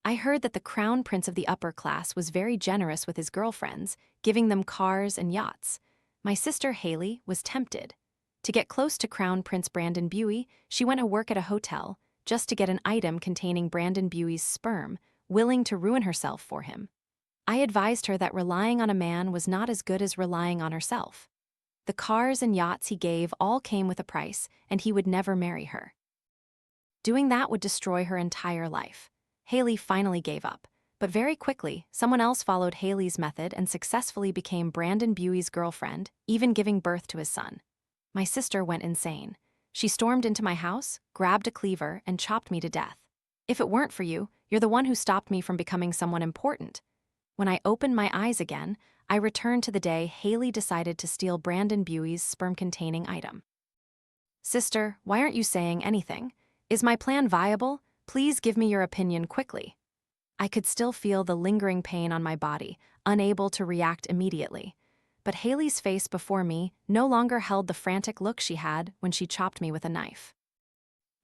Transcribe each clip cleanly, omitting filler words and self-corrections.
I heard that the crown prince of the upper class was very generous with his girlfriends, giving them cars and yachts. My sister Haley was tempted. To get close to Crown Prince Brandon Buie, she went to work at a hotel just to get an item containing Brandon Buie's sperm, willing to ruin herself for him. I advised her that relying on a man was not as good as relying on herself. The cars and yachts he gave all came with a price, and he would never marry her. Doing that would destroy her entire life. Haley finally gave up, but very quickly, someone else followed Haley's method and successfully became Brandon Buie's girlfriend, even giving birth to his son. My sister went insane. She stormed into my house, grabbed a cleaver, and chopped me to death. If it weren't for you, you're the one who stopped me from becoming someone important. When I opened my eyes again, I returned to the day Haley decided to steal Brandon Buie's sperm-containing item. Sister, why aren't you saying anything? Is my plan viable? Please give me your opinion quickly. I could still feel the lingering pain on my body, unable to react immediately. But Haley's face before me no longer held the frantic look she had when she chopped me with a knife.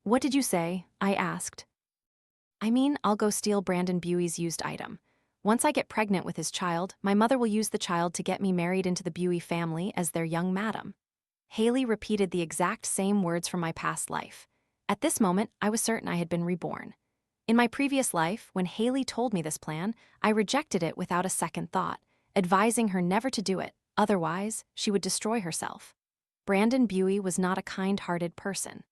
What did you say? I asked. I mean, I'll go steal Brandon Buie's used item. Once I get pregnant with his child, my mother will use the child to get me married into the Buie family as their young madam. Haley repeated the exact same words from my past life. At this moment, I was certain I had been reborn. In my previous life, when Haley told me this plan, I rejected it without a second thought, advising her never to do it, otherwise, she would destroy herself. Brandon Buie was not a kind-hearted person.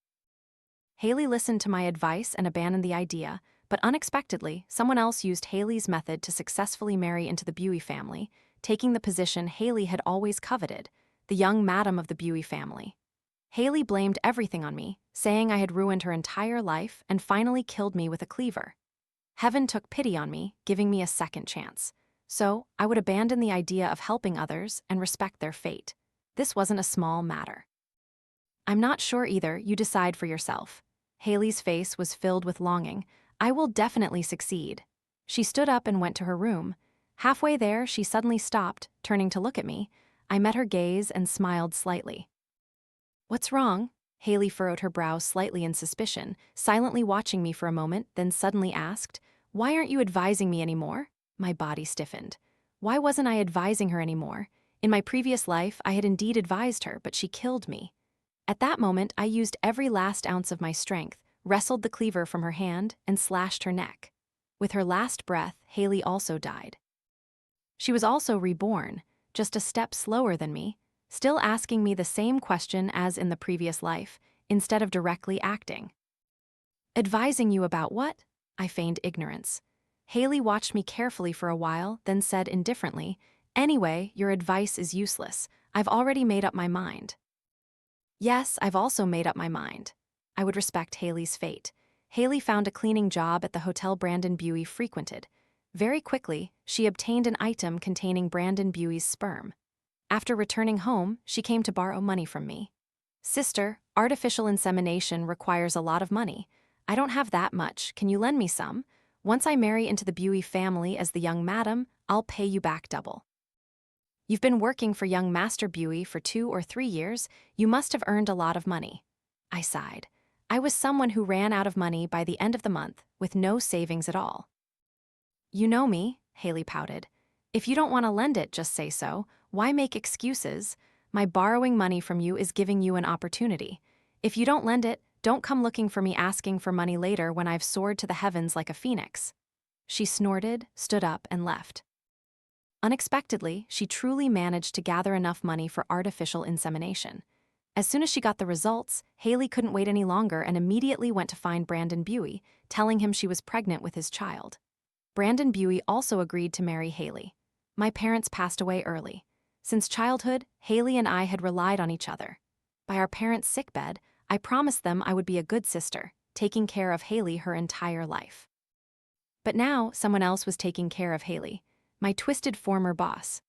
Haley listened to my advice and abandoned the idea, but unexpectedly, someone else used Haley's method to successfully marry into the Buie family, taking the position Haley had always coveted, the young madam of the Buie family. Haley blamed everything on me, saying I had ruined her entire life and finally killed me with a cleaver. Heaven took pity on me, giving me a second chance. So, I would abandon the idea of helping others and respect their fate. This wasn't a small matter. I'm not sure either, you decide for yourself. Haley's face was filled with longing. I will definitely succeed. She stood up and went to her room. Halfway there, she suddenly stopped, turning to look at me. I met her gaze and smiled slightly. What's wrong? Haley furrowed her brows slightly in suspicion, silently watching me for a moment, then suddenly asked, Why aren't you advising me anymore? My body stiffened. Why wasn't I advising her anymore? In my previous life, I had indeed advised her, but she killed me. At that moment, I used every last ounce of my strength, wrestled the cleaver from her hand, and slashed her neck. With her last breath, Haley also died. She was also reborn, just a step slower than me, still asking me the same question as in the previous life, instead of directly acting. Advising you about what? I feigned ignorance. Haley watched me carefully for a while, then said indifferently, Anyway, your advice is useless. I've already made up my mind. Yes, I've also made up my mind. I would respect Haley's fate. Haley found a cleaning job at the hotel Brandon Buie frequented. Very quickly, she obtained an item containing Brandon Buie's sperm. After returning home, she came to borrow money from me. Sister, artificial insemination requires a lot of money. I don't have that much. Can you lend me some? Once I marry into the Buie family as the young madam, I'll pay you back double. You've been working for young Master Buie for 2 or 3 years. You must have earned a lot of money. I sighed. I was someone who ran out of money by the end of the month, with no savings at all. You know me, Haley pouted. If you don't want to lend it, just say so. Why make excuses? My borrowing money from you is giving you an opportunity. If you don't lend it, don't come looking for me asking for money later when I've soared to the heavens like a phoenix. She snorted, stood up, and left. Unexpectedly, she truly managed to gather enough money for artificial insemination. As soon as she got the results, Haley couldn't wait any longer and immediately went to find Brandon Buie, telling him she was pregnant with his child. Brandon Buie also agreed to marry Haley. My parents passed away early. Since childhood, Haley and I had relied on each other. By our parents' sickbed, I promised them I would be a good sister, taking care of Haley her entire life. But now, someone else was taking care of Haley, my twisted former boss.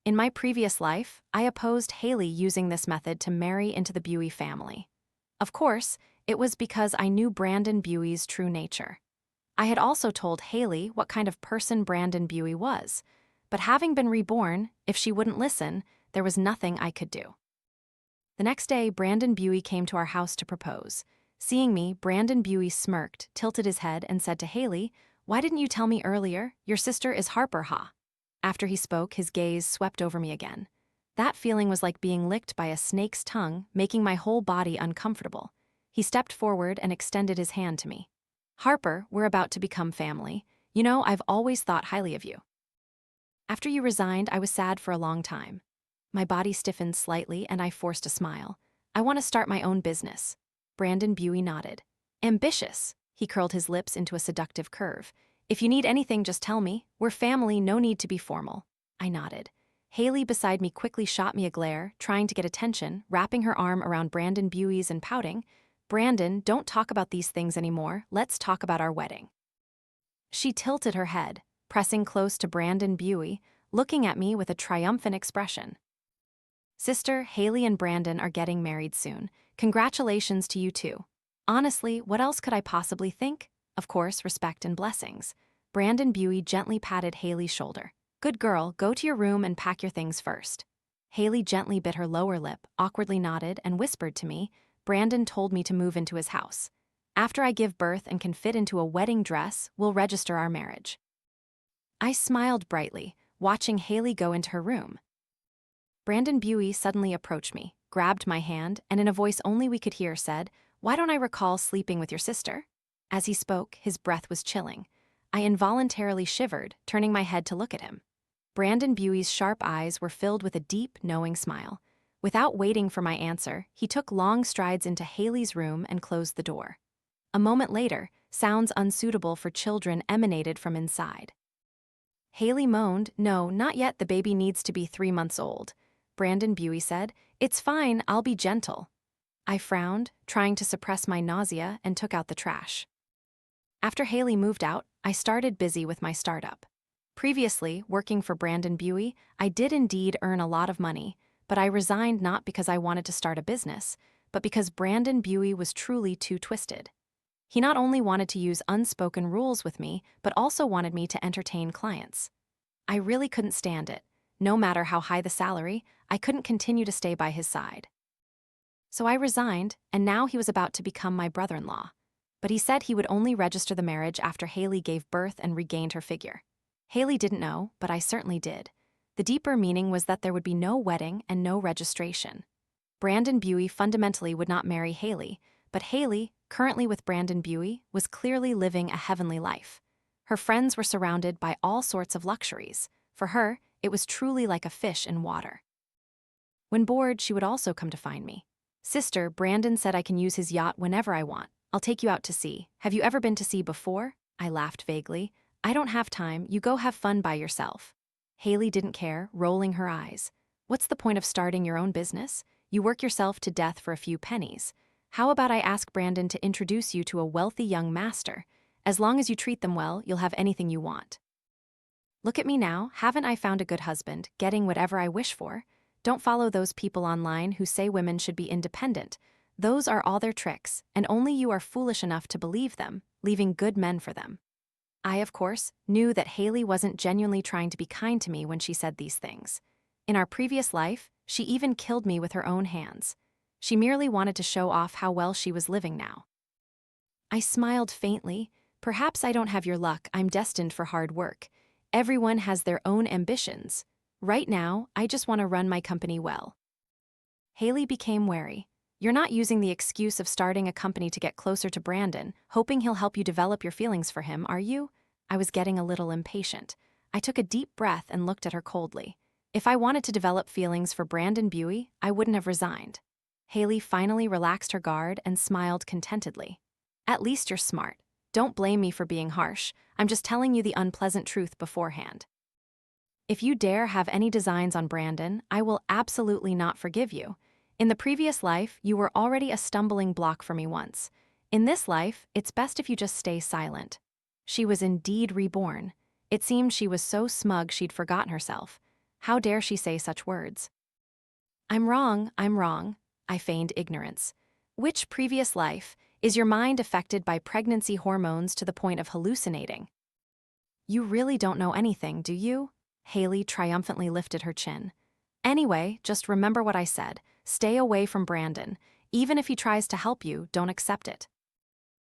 In my previous life, I opposed Haley using this method to marry into the Buie family. Of course, it was because I knew Brandon Buie's true nature. I had also told Haley what kind of person Brandon Buie was, but having been reborn, if she wouldn't listen, there was nothing I could do. The next day, Brandon Buie came to our house to propose. Seeing me, Brandon Buie smirked, tilted his head, and said to Haley, Why didn't you tell me earlier? Your sister is Harper, ha. After he spoke, his gaze swept over me again. That feeling was like being licked by a snake's tongue, making my whole body uncomfortable. He stepped forward and extended his hand to me. Harper, we're about to become family. You know, I've always thought highly of you. After you resigned, I was sad for a long time. My body stiffened slightly and I forced a smile. I want to start my own business. Brandon Buey nodded. Ambitious. He curled his lips into a seductive curve. If you need anything, just tell me. We're family, no need to be formal. I nodded. Haley beside me quickly shot me a glare, trying to get attention, wrapping her arm around Brandon Buey's and pouting. Brandon, don't talk about these things anymore. Let's talk about our wedding. She tilted her head, pressing close to Brandon Buey, looking at me with a triumphant expression. Sister, Haley and Brandon are getting married soon. Congratulations to you two. Honestly, what else could I possibly think? Of course, respect and blessings. Brandon Buey gently patted Haley's shoulder. Good girl, go to your room and pack your things first. Haley gently bit her lower lip, awkwardly nodded, and whispered to me, Brandon told me to move into his house. After I give birth and can fit into a wedding dress, we'll register our marriage. I smiled brightly, watching Haley go into her room. Brandon Buey suddenly approached me, grabbed my hand, and in a voice only we could hear said, Why don't I recall sleeping with your sister? As he spoke, his breath was chilling. I involuntarily shivered, turning my head to look at him. Brandon Buey's sharp eyes were filled with a deep, knowing smile. Without waiting for my answer, he took long strides into Haley's room and closed the door. A moment later, sounds unsuitable for children emanated from inside. Haley moaned, No, not yet, the baby needs to be 3 months old. Brandon Buey said, It's fine, I'll be gentle. I frowned, trying to suppress my nausea, and took out the trash. After Haley moved out, I started busy with my startup. Previously, working for Brandon Buey, I did indeed earn a lot of money, but I resigned not because I wanted to start a business, but because Brandon Buey was truly too twisted. He not only wanted to use unspoken rules with me, but also wanted me to entertain clients. I really couldn't stand it. No matter how high the salary, I couldn't continue to stay by his side. So I resigned, and now he was about to become my brother-in-law. But he said he would only register the marriage after Haley gave birth and regained her figure. Haley didn't know, but I certainly did. The deeper meaning was that there would be no wedding and no registration. Brandon Buey fundamentally would not marry Haley, but Haley, currently with Brandon Buey, was clearly living a heavenly life. Her friends were surrounded by all sorts of luxuries. For her, it was truly like a fish in water. When bored, she would also come to find me. Sister, Brandon said I can use his yacht whenever I want. I'll take you out to sea. Have you ever been to sea before? I laughed vaguely. I don't have time, you go have fun by yourself. Haley didn't care, rolling her eyes. What's the point of starting your own business? You work yourself to death for a few pennies. How about I ask Brandon to introduce you to a wealthy young master? As long as you treat them well, you'll have anything you want. Look at me now, haven't I found a good husband, getting whatever I wish for? Don't follow those people online who say women should be independent. Those are all their tricks, and only you are foolish enough to believe them, leaving good men for them. I, of course, knew that Haley wasn't genuinely trying to be kind to me when she said these things. In our previous life, she even killed me with her own hands. She merely wanted to show off how well she was living now. I smiled faintly. Perhaps I don't have your luck, I'm destined for hard work. Everyone has their own ambitions. Right now, I just want to run my company well. Haley became wary. You're not using the excuse of starting a company to get closer to Brandon, hoping he'll help you develop your feelings for him, are you? I was getting a little impatient. I took a deep breath and looked at her coldly. If I wanted to develop feelings for Brandon Buey, I wouldn't have resigned. Haley finally relaxed her guard and smiled contentedly. At least you're smart. Don't blame me for being harsh. I'm just telling you the unpleasant truth beforehand. If you dare have any designs on Brandon, I will absolutely not forgive you. In the previous life, you were already a stumbling block for me once. In this life, it's best if you just stay silent. She was indeed reborn. It seemed she was so smug she'd forgotten herself. How dare she say such words? I'm wrong, I feigned ignorance. Which previous life? Is your mind affected by pregnancy hormones to the point of hallucinating? You really don't know anything, do you? Haley triumphantly lifted her chin. Anyway, just remember what I said. Stay away from Brandon. Even if he tries to help you, don't accept it.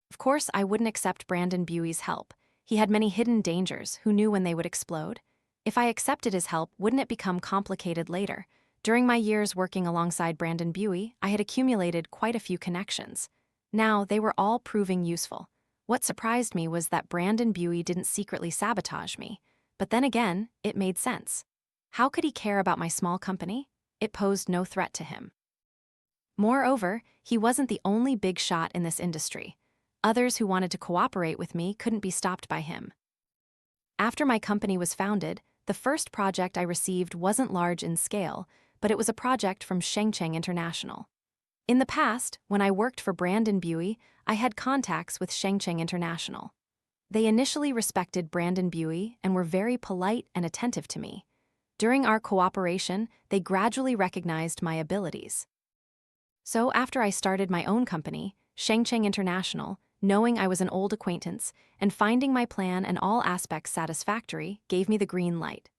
Of course, I wouldn't accept Brandon Buey's help. He had many hidden dangers. Who knew when they would explode? If I accepted his help, wouldn't it become complicated later? During my years working alongside Brandon Buie, I had accumulated quite a few connections. Now, they were all proving useful. What surprised me was that Brandon Buie didn't secretly sabotage me. But then again, it made sense. How could he care about my small company? It posed no threat to him. Moreover, he wasn't the only big shot in this industry. Others who wanted to cooperate with me couldn't be stopped by him. After my company was founded, the first project I received wasn't large in scale, but it was a project from Shengcheng International. In the past, when I worked for Brandon Buie, I had contacts with Shengcheng International. They initially respected Brandon Buie and were very polite and attentive to me. During our cooperation, they gradually recognized my abilities. So after I started my own company, Shengcheng International, knowing I was an old acquaintance and finding my plan and all aspects satisfactory, gave me the green light.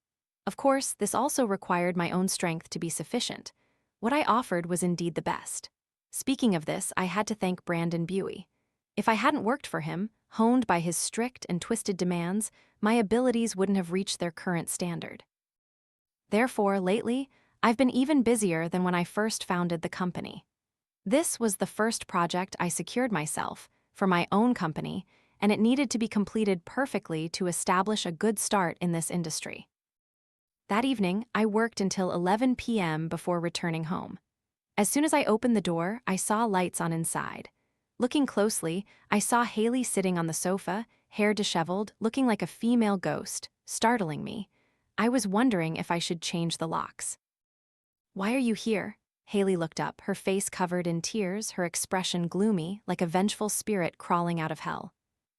Of course, this also required my own strength to be sufficient. What I offered was indeed the best. Speaking of this, I had to thank Brandon Buie. If I hadn't worked for him, honed by his strict and twisted demands, my abilities wouldn't have reached their current standard. Therefore, lately, I've been even busier than when I first founded the company. This was the first project I secured myself for my own company, and it needed to be completed perfectly to establish a good start in this industry. That evening, I worked until 11 p.m. before returning home. As soon as I opened the door, I saw lights on inside. Looking closely, I saw Haley sitting on the sofa, hair disheveled, looking like a female ghost, startling me. I was wondering if I should change the locks. "Why are you here?" Haley looked up, her face covered in tears, her expression gloomy, like a vengeful spirit crawling out of hell.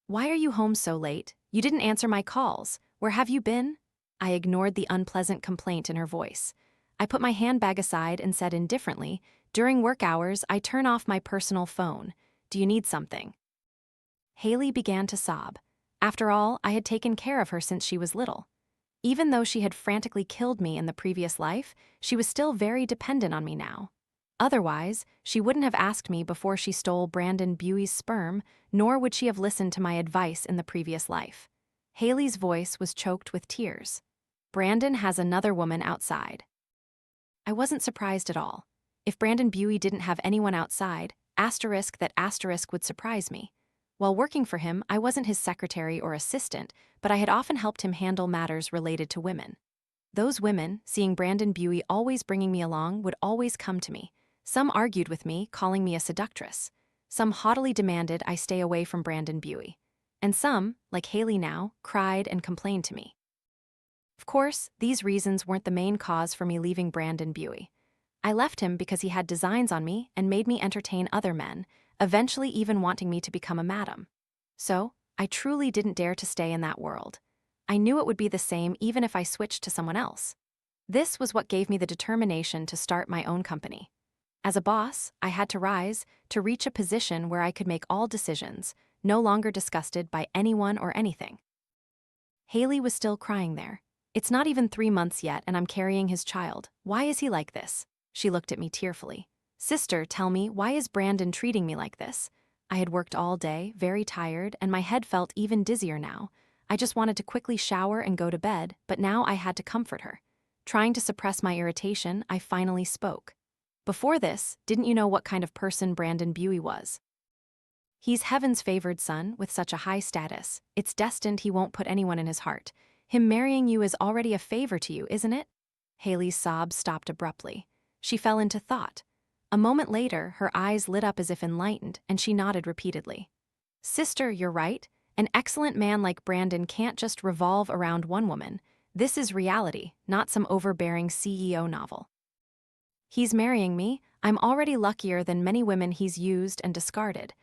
"Why are you home so late? You didn't answer my calls. Where have you been?" I ignored the unpleasant complaint in her voice. I put my handbag aside and said indifferently, "During work hours, I turn off my personal phone. Do you need something?" Haley began to sob. After all, I had taken care of her since she was little. Even though she had frantically killed me in the previous life, she was still very dependent on me now. Otherwise, she wouldn't have asked me before she stole Brandon Buie's sperm, nor would she have listened to my advice in the previous life. Haley's voice was choked with tears. "Brandon has another woman outside." I wasn't surprised at all. If Brandon Buie didn't have anyone outside, that would surprise me. While working for him, I wasn't his secretary or assistant, but I had often helped him handle matters related to women. Those women, seeing Brandon Buie always bringing me along, would always come to me. Some argued with me, calling me a seductress. Some haughtily demanded I stay away from Brandon Buie. And some, like Haley now, cried and complained to me. Of course, these reasons weren't the main cause for me leaving Brandon Buie. I left him because he had designs on me and made me entertain other men, eventually even wanting me to become a madam. So, I truly didn't dare to stay in that world. I knew it would be the same even if I switched to someone else. This was what gave me the determination to start my own company. As a boss, I had to rise to reach a position where I could make all decisions, no longer disgusted by anyone or anything. Haley was still crying there. "It's not even 3 months yet and I'm carrying his child. Why is he like this?" She looked at me tearfully. "Sister, tell me, why is Brandon treating me like this?" I had worked all day, very tired, and my head felt even dizzier now. I just wanted to quickly shower and go to bed, but now I had to comfort her. Trying to suppress my irritation, I finally spoke. "Before this, didn't you know what kind of person Brandon Buie was? He's heaven's favored son with such a high status. It's destined he won't put anyone in his heart. Him marrying you is already a favor to you, isn't it?" Haley's sobs stopped abruptly. She fell into thought. A moment later, her eyes lit up as if enlightened, and she nodded repeatedly. "Sister, you're right. An excellent man like Brandon can't just revolve around one woman. This is reality, not some overbearing CEO novel. He's marrying me. I'm already luckier than many women he's used and discarded.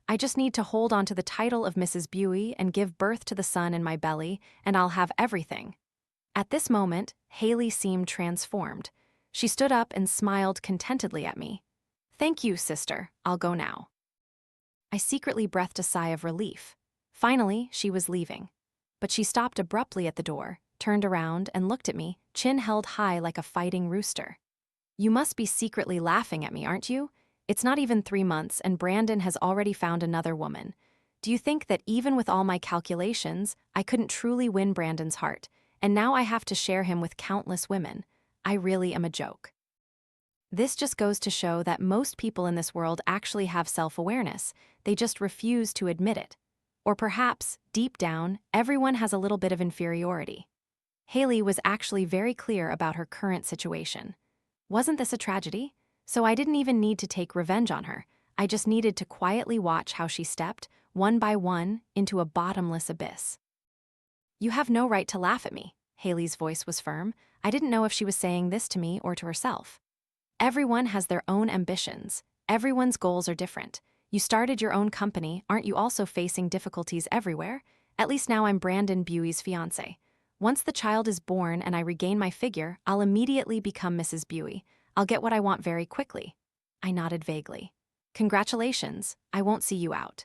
I just need to hold on to the title of Mrs. Buie and give birth to the son in my belly, and I'll have everything." At this moment, Haley seemed transformed. She stood up and smiled contentedly at me. "Thank you, sister. I'll go now." I secretly breathed a sigh of relief. Finally, she was leaving. But she stopped abruptly at the door, turned around, and looked at me, chin held high like a fighting rooster. "You must be secretly laughing at me, aren't you? It's not even 3 months, and Brandon has already found another woman. Do you think that even with all my calculations, I couldn't truly win Brandon's heart, and now I have to share him with countless women? I really am a joke. This just goes to show that most people in this world actually have self-awareness, they just refuse to admit it. Or perhaps, deep down, everyone has a little bit of inferiority. Haley was actually very clear about her current situation. Wasn't this a tragedy? So I didn't even need to take revenge on her. I just needed to quietly watch how she stepped, one by one, into a bottomless abyss. You have no right to laugh at me. Haley's voice was firm. I didn't know if she was saying this to me or to herself. Everyone has their own ambitions. Everyone's goals are different. You started your own company, aren't you also facing difficulties everywhere? At least now I'm Brandon Buey's fiancé. Once the child is born and I regain my figure, I'll immediately become Mrs. Buey. I'll get what I want very quickly. I nodded vaguely. Congratulations, I won't see you out.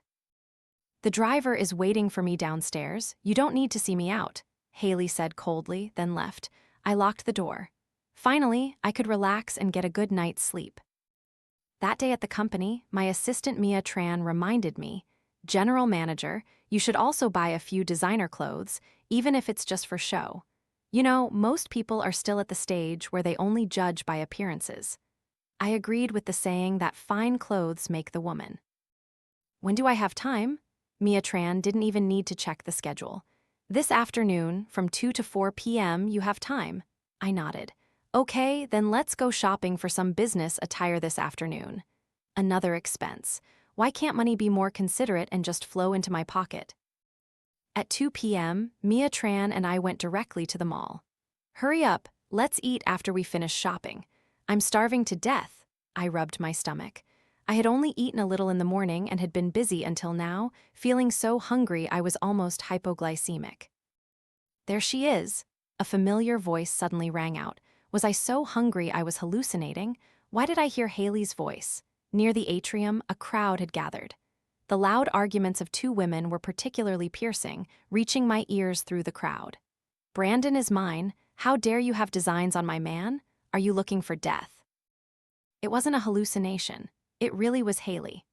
The driver is waiting for me downstairs. You don't need to see me out, Haley said coldly, then left. I locked the door. Finally, I could relax and get a good night's sleep. That day at the company, my assistant Mia Tran reminded me, General Manager, you should also buy a few designer clothes, even if it's just for show. You know, most people are still at the stage where they only judge by appearances. I agreed with the saying that fine clothes make the woman. When do I have time? Mia Tran didn't even need to check the schedule. This afternoon, from 2 to 4 p.m., you have time. I nodded. Okay, then let's go shopping for some business attire this afternoon. Another expense. Why can't money be more considerate and just flow into my pocket? At 2 p.m., Mia Tran and I went directly to the mall. Hurry up, let's eat after we finish shopping. I'm starving to death. I rubbed my stomach. I had only eaten a little in the morning and had been busy until now, feeling so hungry I was almost hypoglycemic. There she is. A familiar voice suddenly rang out. Was I so hungry I was hallucinating? Why did I hear Haley's voice? Near the atrium, a crowd had gathered. The loud arguments of two women were particularly piercing, reaching my ears through the crowd. Brandon is mine. How dare you have designs on my man? Are you looking for death? It wasn't a hallucination. It really was Haley.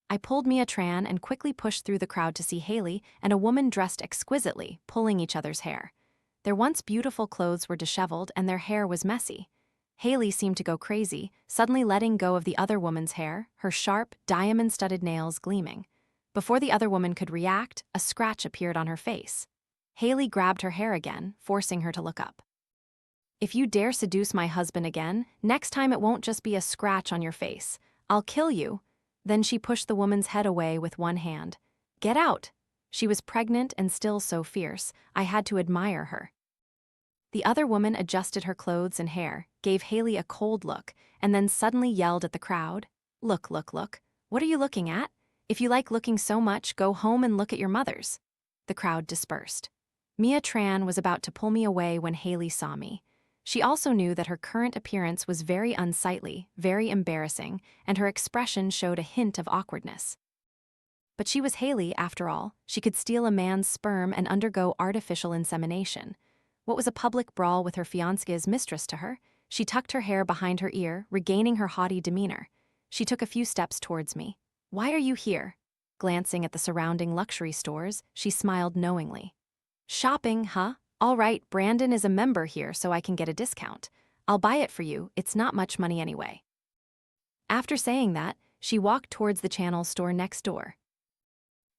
I pulled Mia Tran and quickly pushed through the crowd to see Haley and a woman dressed exquisitely, pulling each other's hair. Their once beautiful clothes were disheveled and their hair was messy. Haley seemed to go crazy, suddenly letting go of the other woman's hair, her sharp, diamond-studded nails gleaming. Before the other woman could react, a scratch appeared on her face. Haley grabbed her hair again, forcing her to look up. If you dare seduce my husband again, next time it won't just be a scratch on your face. I'll kill you. Then she pushed the woman's head away with one hand. Get out. She was pregnant and still so fierce, I had to admire her. The other woman adjusted her clothes and hair, gave Haley a cold look, and then suddenly yelled at the crowd. Look, look, look. What are you looking at? If you like looking so much, go home and look at your mothers. The crowd dispersed. Mia Tran was about to pull me away when Haley saw me. She also knew that her current appearance was very unsightly, very embarrassing, and her expression showed a hint of awkwardness. But she was Haley, after all. She could steal a man's sperm and undergo artificial insemination. What was a public brawl with her fiancé's mistress to her? She tucked her hair behind her ear, regaining her haughty demeanor. She took a few steps towards me. Why are you here? Glancing at the surrounding luxury stores, she smiled knowingly. Shopping, huh? All right, Brandon is a member here so I can get a discount. I'll buy it for you, it's not much money anyway. After saying that, she walked towards the Channel store next door.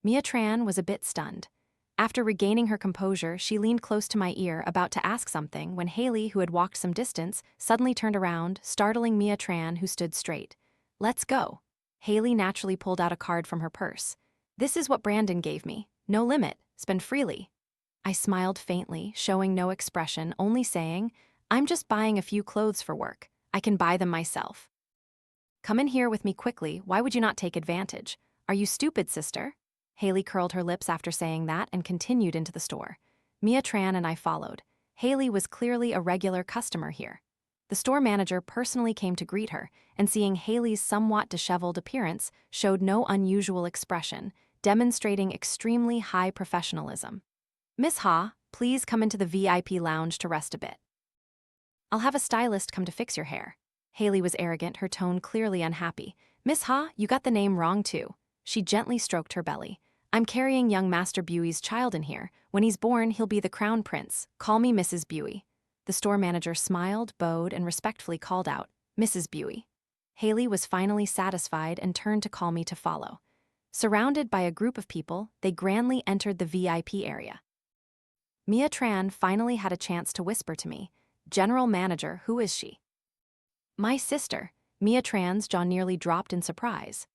Mia Tran was a bit stunned. After regaining her composure, she leaned close to my ear, about to ask something, when Haley, who had walked some distance, suddenly turned around, startling Mia Tran, who stood straight. Let's go. Haley naturally pulled out a card from her purse. This is what Brandon gave me. No limit. Spend freely. I smiled faintly, showing no expression, only saying, I'm just buying a few clothes for work. I can buy them myself. Come in here with me quickly. Why would you not take advantage? Are you stupid, sister? Haley curled her lips after saying that and continued into the store. Mia Tran and I followed. Haley was clearly a regular customer here. The store manager personally came to greet her, and seeing Haley's somewhat disheveled appearance, showed no unusual expression, demonstrating extremely high professionalism. Miss Ha, please come into the VIP lounge to rest a bit. I'll have a stylist come to fix your hair. Haley was arrogant, her tone clearly unhappy. Miss Ha, you got the name wrong too. She gently stroked her belly. I'm carrying young Master Buey's child in here. When he's born, he'll be the crown prince. Call me Mrs. Buey." The store manager smiled, bowed, and respectfully called out, "Mrs. Buey." Haley was finally satisfied and turned to call me to follow. Surrounded by a group of people, they grandly entered the VIP area. Mia Tran finally had a chance to whisper to me, "General Manager, who is she?" "My sister." Mia Tran's jaw nearly dropped in surprise.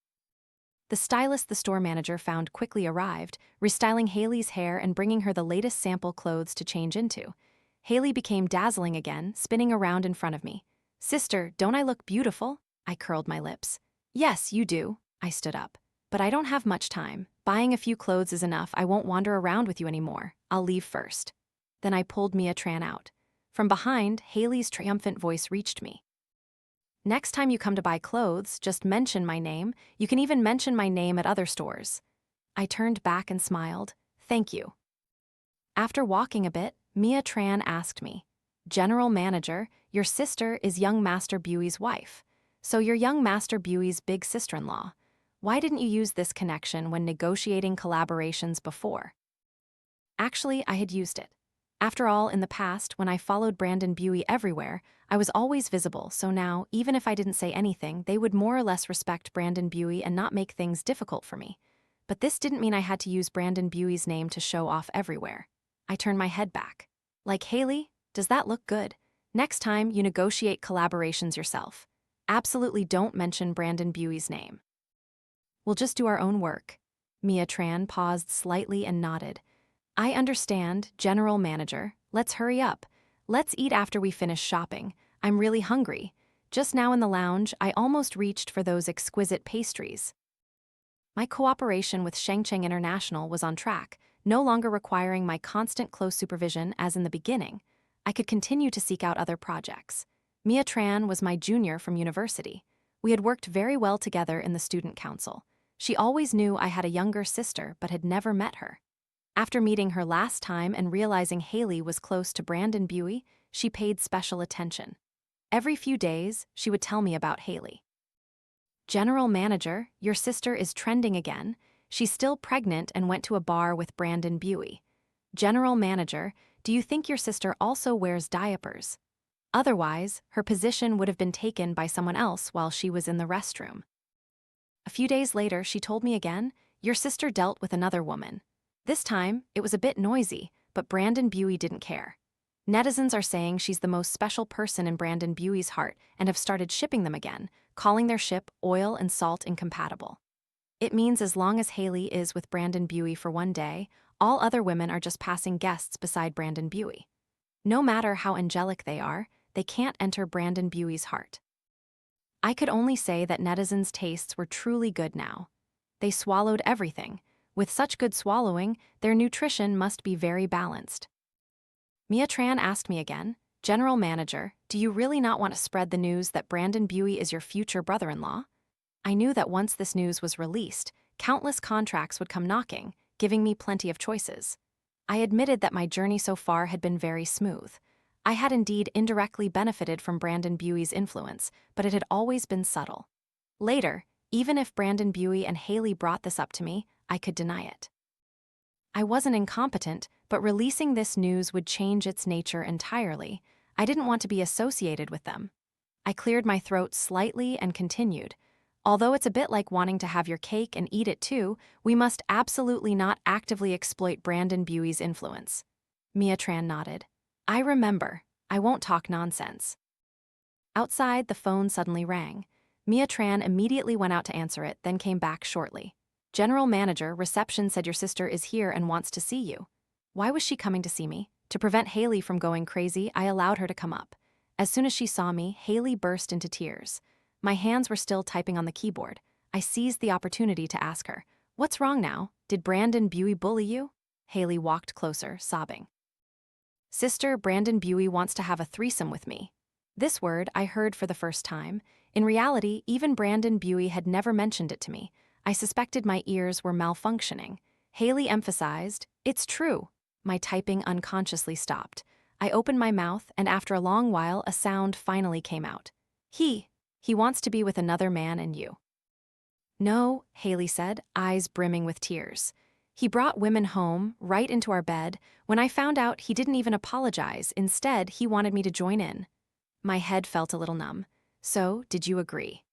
The stylist the store manager found quickly arrived, restyling Haley's hair and bringing her the latest sample clothes to change into. Haley became dazzling again, spinning around in front of me. "Sister, don't I look beautiful?" I curled my lips. "Yes, you do." I stood up. "But I don't have much time. Buying a few clothes is enough. I won't wander around with you anymore. I'll leave first." Then I pulled Mia Tran out. From behind, Haley's triumphant voice reached me. "Next time you come to buy clothes, just mention my name. You can even mention my name at other stores." I turned back and smiled. "Thank you." After walking a bit, Mia Tran asked me, "General Manager, your sister is young Master Buey's wife. So you're young Master Buey's big sister-in-law. Why didn't you use this connection when negotiating collaborations before?" Actually, I had used it. After all, in the past, when I followed Brandon Buey everywhere, I was always visible, so now, even if I didn't say anything, they would more or less respect Brandon Buey and not make things difficult for me. But this didn't mean I had to use Brandon Buey's name to show off everywhere. I turned my head back. "Like Haley, does that look good? Next time, you negotiate collaborations yourself. Absolutely don't mention Brandon Buey's name. We'll just do our own work." Mia Tran paused slightly and nodded. "I understand, General Manager. Let's hurry up. Let's eat after we finish shopping. I'm really hungry. Just now in the lounge, I almost reached for those exquisite pastries." My cooperation with Shengcheng International was on track, no longer requiring my constant close supervision as in the beginning. I could continue to seek out other projects. Mia Tran was my junior from university. We had worked very well together in the student council. She always knew I had a younger sister but had never met her. After meeting her last time and realizing Haley was close to Brandon Buey, she paid special attention. Every few days, she would tell me about Haley. "General Manager, your sister is trending again. She's still pregnant and went to a bar with Brandon Buey. General Manager, do you think your sister also wears diapers? Otherwise, her position would have been taken by someone else while she was in the restroom." A few days later, she told me again, "Your sister dealt with another woman. This time, it was a bit noisy, but Brandon Buey didn't care. Netizens are saying she's the most special person in Brandon Buey's heart and have started shipping them again, calling their ship oil and salt incompatible. It means as long as Haley is with Brandon Buey for one day, all other women are just passing guests beside Brandon Buey. No matter how angelic they can't enter Brandon Buey's heart." I could only say that netizens' tastes were truly good now. They swallowed everything. With such good swallowing, their nutrition must be very balanced. Mia Tran asked me again, "General Manager, do you really not want to spread the news that Brandon Buey is your future brother-in-law?" I knew that once this news was released, countless contracts would come knocking, giving me plenty of choices. I admitted that my journey so far had been very smooth. I had indeed indirectly benefited from Brandon Buey's influence, but it had always been subtle. Later, even if Brandon Buey and Haley brought this up to me, I could deny it. I wasn't incompetent, but releasing this news would change its nature entirely. I didn't want to be associated with them. I cleared my throat slightly and continued. "Although it's a bit like wanting to have your cake and eat it too, we must absolutely not actively exploit Brandon Buey's influence." Mia Tran nodded. "I remember. I won't talk nonsense." Outside, the phone suddenly rang. Mia Tran immediately went out to answer it, then came back shortly. "General Manager, reception said your sister is here and wants to see you." Why was she coming to see me? To prevent Haley from going crazy, I allowed her to come up. As soon as she saw me, Haley burst into tears. My hands were still typing on the keyboard. I seized the opportunity to ask her, "What's wrong now? Did Brandon Buey bully you?" Haley walked closer, sobbing. "Sister, Brandon Buey wants to have a threesome with me." This word I heard for the first time. In reality, even Brandon Buey had never mentioned it to me. I suspected my ears were malfunctioning. Haley emphasized, "It's true." My typing unconsciously stopped. I opened my mouth, and after a long while, a sound finally came out. He wants to be with another man and you." "No," Haley said, eyes brimming with tears. He brought women home, right into our bed. When I found out, he didn't even apologize. Instead, he wanted me to join in. My head felt a little numb. So, did you agree?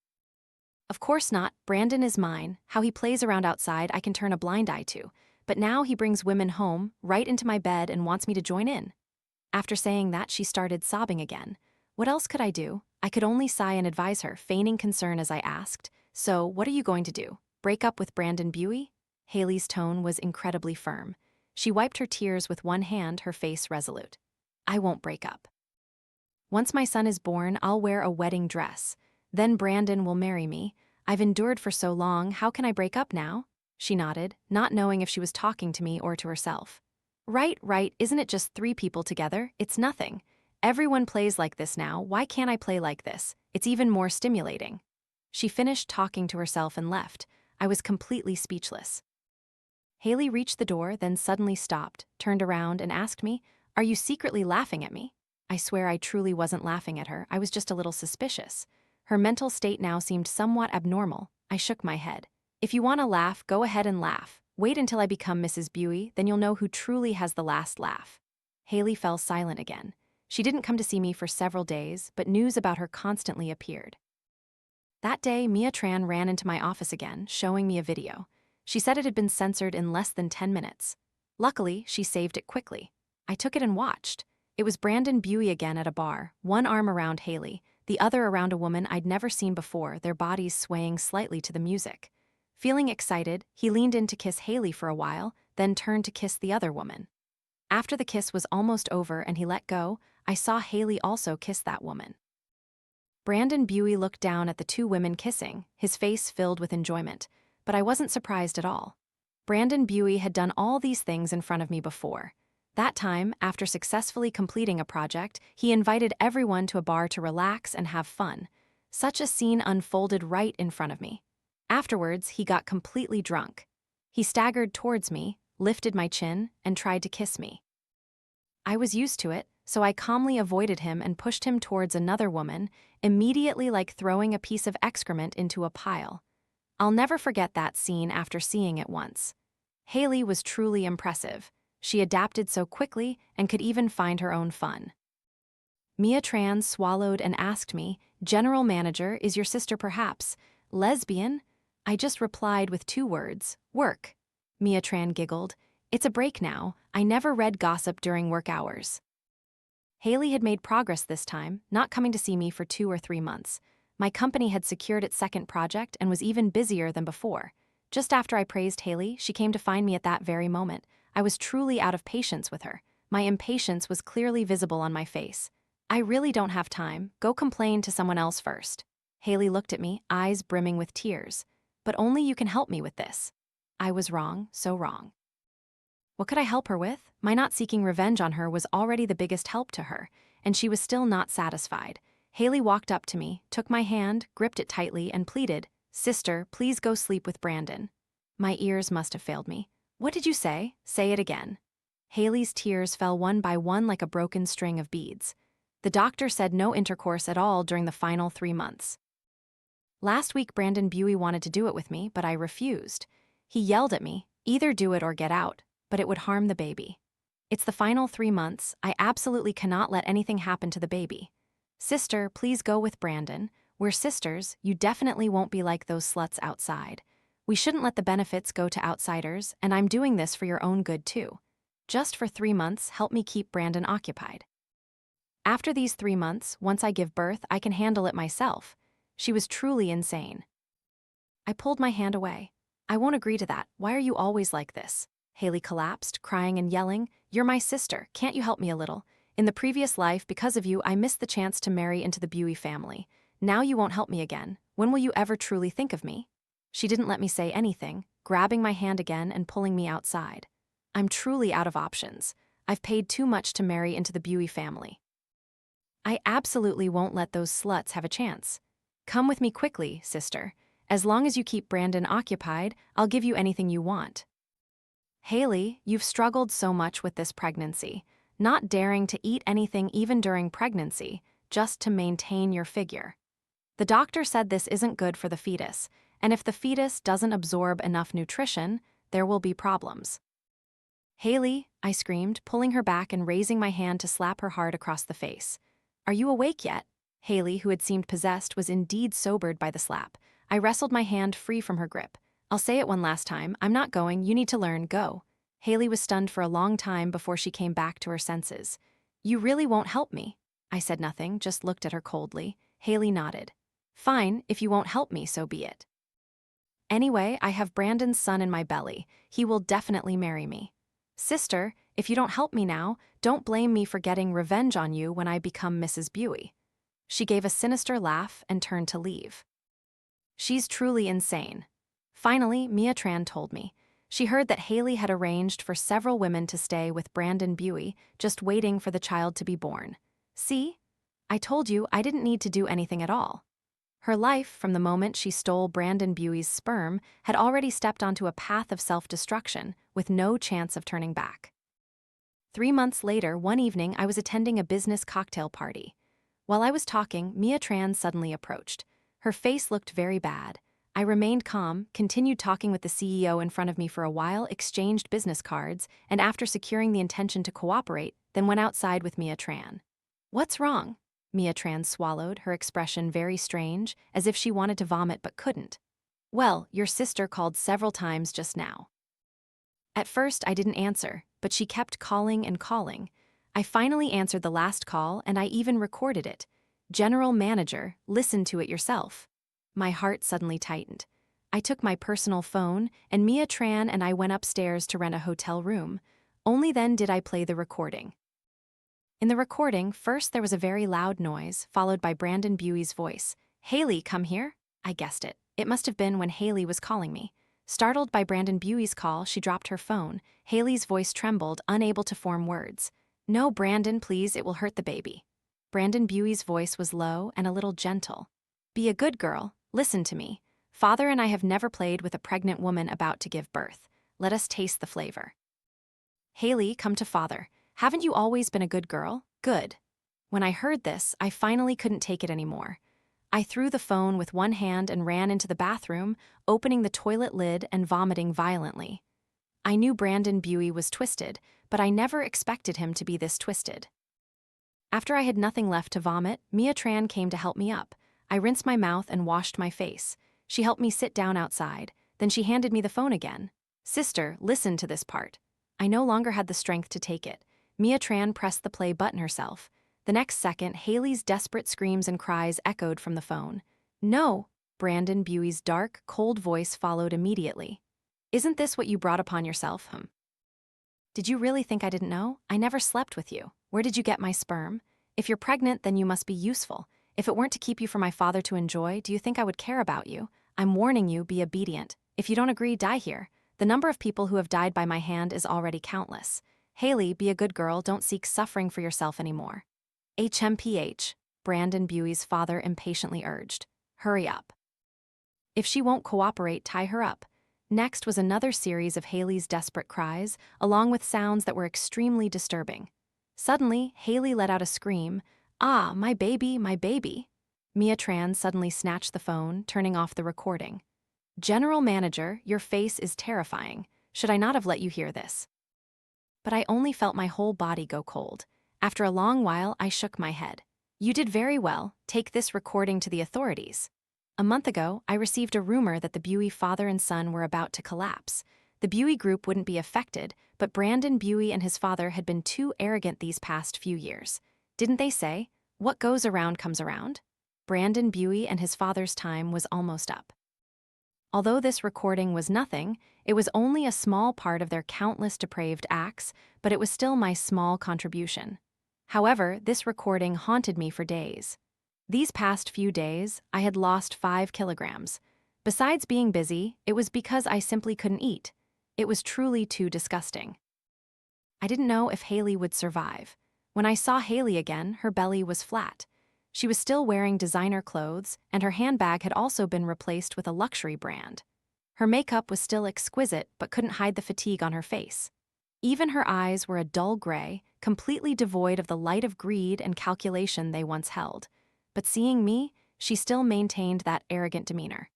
Of course not. Brandon is mine. How he plays around outside, I can turn a blind eye to. But now he brings women home, right into my bed, and wants me to join in. After saying that, she started sobbing again. What else could I do? I could only sigh and advise her, feigning concern as I asked, "So, what are you going to do? Break up with Brandon Buey?" Haley's tone was incredibly firm. She wiped her tears with one hand, her face resolute. "I won't break up. Once my son is born, I'll wear a wedding dress. Then Brandon will marry me. I've endured for so long, how can I break up now?" She nodded, not knowing if she was talking to me or to herself. Right, isn't it just 3 people together? It's nothing. Everyone plays like this now, why can't I play like this? It's even more stimulating." She finished talking to herself and left. I was completely speechless. Haley reached the door, then suddenly stopped, turned around and asked me, "Are you secretly laughing at me?" I swear I truly wasn't laughing at her, I was just a little suspicious. Her mental state now seemed somewhat abnormal. I shook my head. "If you want to laugh, go ahead and laugh. Wait until I become Mrs. Buey, then you'll know who truly has the last laugh." Haley fell silent again. She didn't come to see me for several days, but news about her constantly appeared. That day, Mia Tran ran into my office again, showing me a video. She said it had been censored in less than 10 minutes. Luckily, she saved it quickly. I took it and watched. It was Brandon Buey again at a bar, one arm around Haley, the other around a woman I'd never seen before, their bodies swaying slightly to the music. Feeling excited, he leaned in to kiss Haley for a while, then turned to kiss the other woman. After the kiss was almost over and he let go, I saw Haley also kiss that woman. Brandon Buey looked down at the 2 women kissing, his face filled with enjoyment, but I wasn't surprised at all. Brandon Buey had done all these things in front of me before. That time, after successfully completing a project, he invited everyone to a bar to relax and have fun. Such a scene unfolded right in front of me. Afterwards, he got completely drunk. He staggered towards me, lifted my chin, and tried to kiss me. I was used to it, so I calmly avoided him and pushed him towards another woman, immediately like throwing a piece of excrement into a pile. I'll never forget that scene after seeing it once. Haley was truly impressive. She adapted so quickly and could even find her own fun. Mia Tran swallowed and asked me, "General manager, is your sister perhaps lesbian?" I just replied with 2 words, "Work." Mia Tran giggled. "It's a break now. I never read gossip during work hours." Haley had made progress this time, not coming to see me for 2 or 3 months. My company had secured its second project and was even busier than before. Just after I praised Haley, she came to find me at that very moment. I was truly out of patience with her. My impatience was clearly visible on my face. "I really don't have time. Go complain to someone else first." Haley looked at me, eyes brimming with tears. "But only you can help me with this." I was wrong, so wrong. What could I help her with? My not seeking revenge on her was already the biggest help to her, and she was still not satisfied. Haley walked up to me, took my hand, gripped it tightly, and pleaded, "Sister, please go sleep with Brandon." My ears must have failed me. "What did you say? Say it again." Haley's tears fell one by one like a broken string of beads. The doctor said no intercourse at all during the final 3 months. Last week, Brandon Buey wanted to do it with me, but I refused. He yelled at me, "Either do it or get out," but it would harm the baby. It's the final 3 months. I absolutely cannot let anything happen to the baby. Sister, please go with Brandon. We're sisters. You definitely won't be like those sluts outside. We shouldn't let the benefits go to outsiders, and I'm doing this for your own good too. Just for 3 months, help me keep Brandon occupied. After these 3 months, once I give birth, I can handle it myself. She was truly insane. I pulled my hand away. "I won't agree to that. Why are you always like this?" Haley collapsed, crying and yelling, "You're my sister. Can't you help me a little? In the previous life, because of you, I missed the chance to marry into the Buey family. Now you won't help me again. When will you ever truly think of me?" She didn't let me say anything, grabbing my hand again and pulling me outside. I'm truly out of options. I've paid too much to marry into the Buey family. I absolutely won't let those sluts have a chance. Come with me quickly, sister. As long as you keep Brandon occupied, I'll give you anything you want. Haley, you've struggled so much with this pregnancy, not daring to eat anything even during pregnancy, just to maintain your figure. The doctor said this isn't good for the fetus, and if the fetus doesn't absorb enough nutrition, there will be problems. Haley, I screamed, pulling her back and raising my hand to slap her hard across the face. Are you awake yet? Haley, who had seemed possessed, was indeed sobered by the slap. I wrestled my hand free from her grip. I'll say it one last time, I'm not going, you need to learn, go. Haley was stunned for a long time before she came back to her senses. You really won't help me? I said nothing, just looked at her coldly. Haley nodded. Fine, if you won't help me, so be it. Anyway, I have Brandon's son in my belly. He will definitely marry me. Sister, if you don't help me now, don't blame me for getting revenge on you when I become Mrs. Buey. She gave a sinister laugh and turned to leave. She's truly insane. Finally, Mia Tran told me. She heard that Haley had arranged for several women to stay with Brandon Buey, just waiting for the child to be born. See? I told you I didn't need to do anything at all. Her life, from the moment she stole Brandon Buey's sperm, had already stepped onto a path of self-destruction, with no chance of turning back. 3 months later, one evening, I was attending a business cocktail party. While I was talking, Mia Tran suddenly approached. Her face looked very bad. I remained calm, continued talking with the CEO in front of me for a while, exchanged business cards, and after securing the intention to cooperate, then went outside with Mia Tran. What's wrong? Mia Tran swallowed, her expression very strange, as if she wanted to vomit but couldn't. Well, your sister called several times just now. At first, I didn't answer, but she kept calling and calling. I finally answered the last call, and I even recorded it. General Manager, listen to it yourself. My heart suddenly tightened. I took my personal phone, and Mia Tran and I went upstairs to rent a hotel room. Only then did I play the recording. In the recording, first there was a very loud noise, followed by Brandon Buey's voice. Haley, come here? I guessed it. It must have been when Haley was calling me. Startled by Brandon Buey's call, she dropped her phone. Haley's voice trembled, unable to form words. No, Brandon, please, it will hurt the baby. Brandon Buey's voice was low and a little gentle. Be a good girl. Listen to me. Father and I have never played with a pregnant woman about to give birth. Let us taste the flavor. Haley, come to father. Haven't you always been a good girl? Good. When I heard this, I finally couldn't take it anymore. I threw the phone with one hand and ran into the bathroom, opening the toilet lid and vomiting violently. I knew Brandon Buey was twisted, but I never expected him to be this twisted. After I had nothing left to vomit, Mia Tran came to help me up. I rinsed my mouth and washed my face. She helped me sit down outside. Then she handed me the phone again. Sister, listen to this part. I no longer had the strength to take it. Mia Tran pressed the play button herself. The next second, Haley's desperate screams and cries echoed from the phone. No! Brandon Buey's dark, cold voice followed immediately. Isn't this what you brought upon yourself, Did you really think I didn't know? I never slept with you. Where did you get my sperm? If you're pregnant, then you must be useful. If it weren't to keep you for my father to enjoy, do you think I would care about you? I'm warning you, be obedient. If you don't agree, die here. The number of people who have died by my hand is already countless. Haley, be a good girl, don't seek suffering for yourself anymore. HMPH, Brandon Buey's father impatiently urged. Hurry up. If she won't cooperate, tie her up. Next was another series of Haley's desperate cries, along with sounds that were extremely disturbing. Suddenly, Haley let out a scream. Ah, my baby, my baby. Mia Tran suddenly snatched the phone, turning off the recording. General Manager, your face is terrifying. Should I not have let you hear this? But I only felt my whole body go cold. After a long while, I shook my head. You did very well. Take this recording to the authorities. A month ago, I received a rumor that the Buey father and son were about to collapse. The Buey group wouldn't be affected, but Brandon Buey and his father had been too arrogant these past few years. Didn't they say, what goes around comes around? Brandon Buey and his father's time was almost up. Although this recording was nothing, it was only a small part of their countless depraved acts, but it was still my small contribution. However, this recording haunted me for days. These past few days, I had lost 5 kilograms. Besides being busy, it was because I simply couldn't eat. It was truly too disgusting. I didn't know if Haley would survive. When I saw Haley again, her belly was flat. She was still wearing designer clothes, and her handbag had also been replaced with a luxury brand. Her makeup was still exquisite, but couldn't hide the fatigue on her face. Even her eyes were a dull gray, completely devoid of the light of greed and calculation they once held. But seeing me, she still maintained that arrogant demeanor.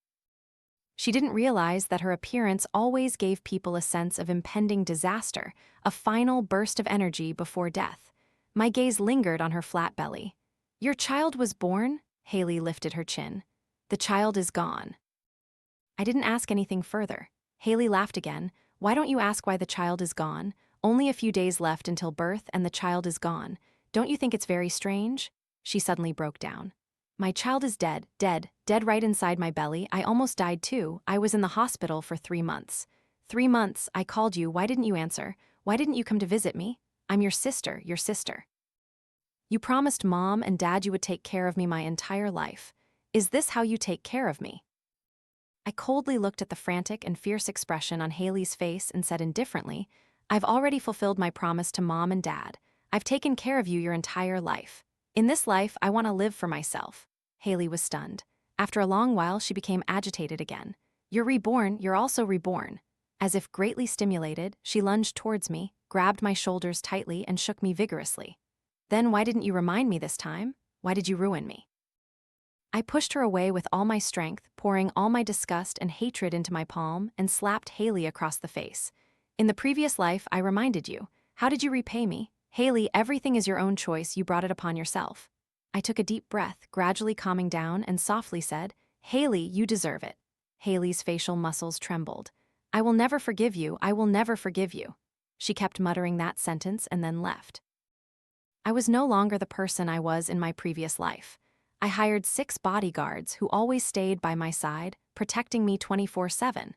She didn't realize that her appearance always gave people a sense of impending disaster, a final burst of energy before death. My gaze lingered on her flat belly. "Your child was born?" Haley lifted her chin. "The child is gone." I didn't ask anything further. Haley laughed again. "Why don't you ask why the child is gone? Only a few days left until birth and the child is gone. Don't you think it's very strange?" She suddenly broke down. "My child is dead, dead, dead right inside my belly. I almost died too. I was in the hospital for 3 months. 3 months, I called you. Why didn't you answer? Why didn't you come to visit me? I'm your sister, your sister. You promised Mom and Dad you would take care of me my entire life. Is this how you take care of me?" I coldly looked at the frantic and fierce expression on Haley's face and said indifferently, "I've already fulfilled my promise to Mom and Dad. I've taken care of you your entire life. In this life, I want to live for myself." Haley was stunned. After a long while, she became agitated again. "You're reborn, you're also reborn." As if greatly stimulated, she lunged towards me, grabbed my shoulders tightly, and shook me vigorously. "Then why didn't you remind me this time? Why did you ruin me?" I pushed her away with all my strength, pouring all my disgust and hatred into my palm, and slapped Haley across the face. "In the previous life, I reminded you. How did you repay me? Haley, everything is your own choice, you brought it upon yourself." I took a deep breath, gradually calming down, and softly said, "Haley, you deserve it." Haley's facial muscles trembled. "I will never forgive you, I will never forgive you." She kept muttering that sentence and then left. I was no longer the person I was in my previous life. I hired 6 bodyguards who always stayed by my side, protecting me 24/7.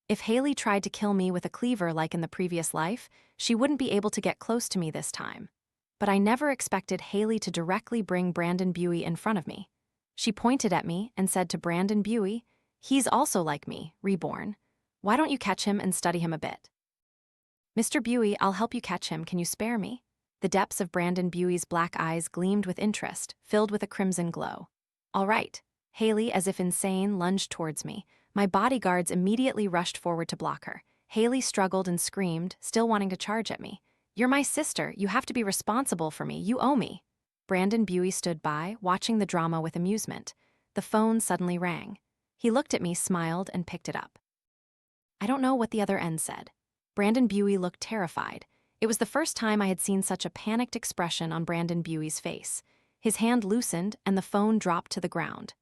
If Haley tried to kill me with a cleaver like in the previous life, she wouldn't be able to get close to me this time. But I never expected Haley to directly bring Brandon Buey in front of me. She pointed at me and said to Brandon Buey, "He's also like me, reborn. Why don't you catch him and study him a bit?" "Mr. Buey, I'll help you catch him. Can you spare me?" The depths of Brandon Buey's black eyes gleamed with interest, filled with a crimson glow. "All right." Haley, as if insane, lunged towards me. My bodyguards immediately rushed forward to block her. Haley struggled and screamed, still wanting to charge at me. "You're my sister. You have to be responsible for me. You owe me." Brandon Buey stood by, watching the drama with amusement. The phone suddenly rang. He looked at me, smiled, and picked it up. I don't know what the other end said. Brandon Buey looked terrified. It was the first time I had seen such a panicked expression on Brandon Buey's face. His hand loosened and the phone dropped to the ground.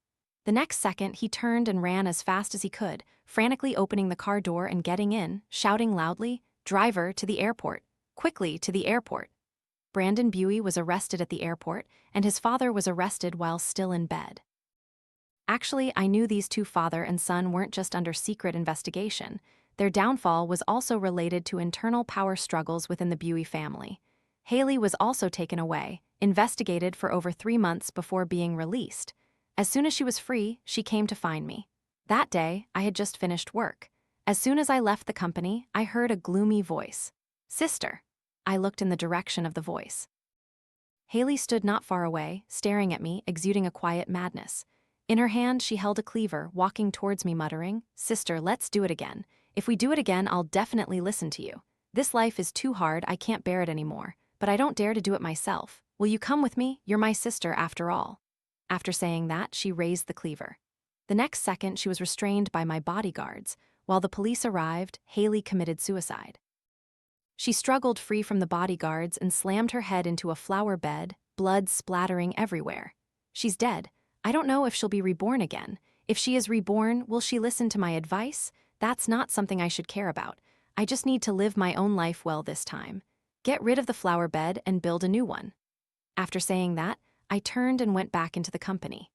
The next second, he turned and ran as fast as he could, frantically opening the car door and getting in, shouting loudly, "Driver, to the airport. Quickly, to the airport." Brandon Buey was arrested at the airport, and his father was arrested while still in bed. Actually, I knew these 2 father and son weren't just under secret investigation. Their downfall was also related to internal power struggles within the Buey family. Haley was also taken away, investigated for over 3 months before being released. As soon as she was free, she came to find me. That day, I had just finished work. As soon as I left the company, I heard a gloomy voice. "Sister." I looked in the direction of the voice. Haley stood not far away, staring at me, exuding a quiet madness. In her hand, she held a cleaver, walking towards me muttering, "Sister, let's do it again. If we do it again, I'll definitely listen to you. This life is too hard, I can't bear it anymore, but I don't dare to do it myself. Will you come with me? You're my sister after all." After saying that, she raised the cleaver. The next second, she was restrained by my bodyguards. While the police arrived, Haley committed suicide. She struggled free from the bodyguards and slammed her head into a flower bed, blood splattering everywhere. She's dead. I don't know if she'll be reborn again. If she is reborn, will she listen to my advice? That's not something I should care about. I just need to live my own life well this time. Get rid of the flower bed and build a new one. After saying that, I turned and went back into the company.